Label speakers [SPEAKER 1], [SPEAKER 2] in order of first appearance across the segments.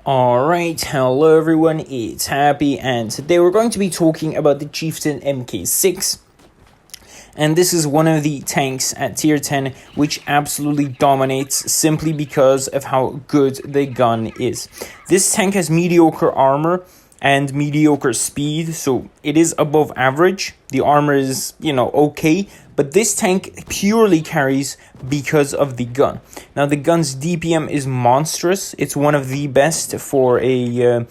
[SPEAKER 1] Alright, hello everyone, it's Happy, and today we're going to be talking about the Chieftain MK6. And this is one of the tanks at tier 10 which absolutely dominates simply because of how good the gun is. This tank has mediocre armor and mediocre speed, so it is above average. The armor is, okay, but this tank purely carries because of the gun. Now, the gun's DPM is monstrous. It's one of the best for a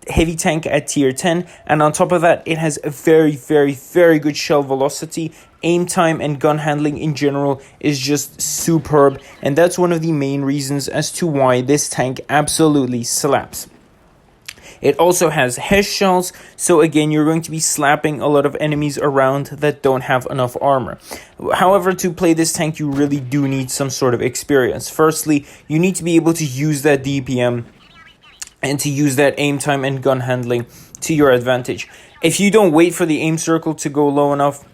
[SPEAKER 1] heavy tank at tier 10, and on top of that, it has a very, very, very good shell velocity. Aim time and gun handling in general is just superb, and that's one of the main reasons as to why this tank absolutely slaps. It also has HES shells, so again, you're going to be slapping a lot of enemies around that don't have enough armor. However, to play this tank, you really do need some sort of experience. Firstly, you need to be able to use that DPM and to use that aim time and gun handling to your advantage. If you don't wait for the aim circle to go low enough,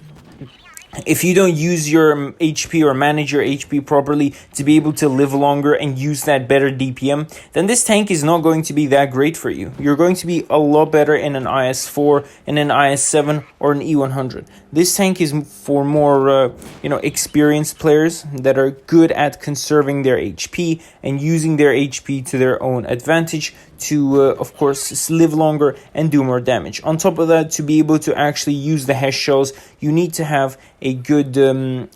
[SPEAKER 1] if you don't use your HP or manage your HP properly to be able to live longer and use that better DPM, then this tank is not going to be that great for you. You're going to be a lot better in an IS-4, in an IS-7, or an E100. This tank is for more, experienced players that are good at conserving their HP and using their HP to their own advantage to, of course, live longer and do more damage. On top of that, to be able to actually use the HES shells, you need to have a good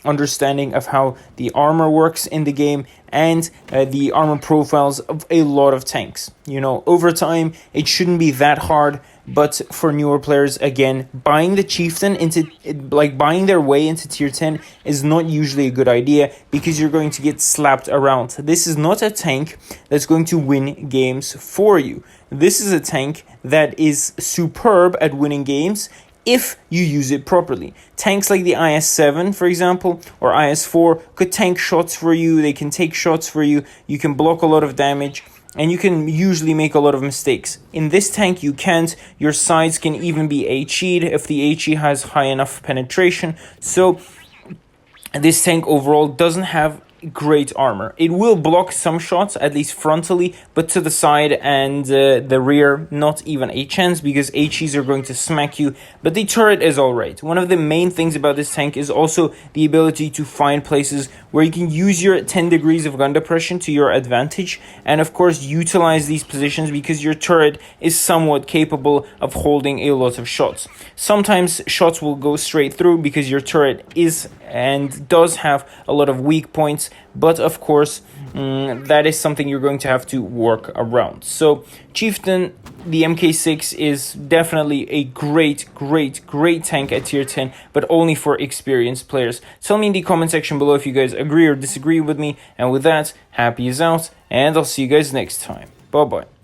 [SPEAKER 1] understanding of how the armor works in the game and the armor profiles of a lot of tanks. Over time, it shouldn't be that hard, but for newer players, again, buying the Chieftain buying their way into tier 10 is not usually a good idea because you're going to get slapped around. This is not a tank that's going to win games for you. This is a tank that is superb at winning games if you use it properly. Tanks like the IS-7, for example, or IS-4 could tank shots for you. They can take shots for you. You can block a lot of damage, and you can usually make a lot of mistakes. In this tank, you can't. Your sides can even be HE'd if the HE has high enough penetration. So this tank overall doesn't have great armor. It will block some shots, at least frontally, but to the side and the rear, not even a chance, because HEs are going to smack you, but the turret is alright. One of the main things about this tank is also the ability to find places where you can use your 10 degrees of gun depression to your advantage, and of course utilize these positions because your turret is somewhat capable of holding a lot of shots. Sometimes shots will go straight through because your turret is and does have a lot of weak points, but of course that is something you're going to have to work around. So Chieftain, the MK6, is definitely a great tank at tier 10, but only for experienced players. Tell me in the comment section below if you guys agree or disagree with me, and with that, Happy is out, and I'll see you guys next time. Bye bye.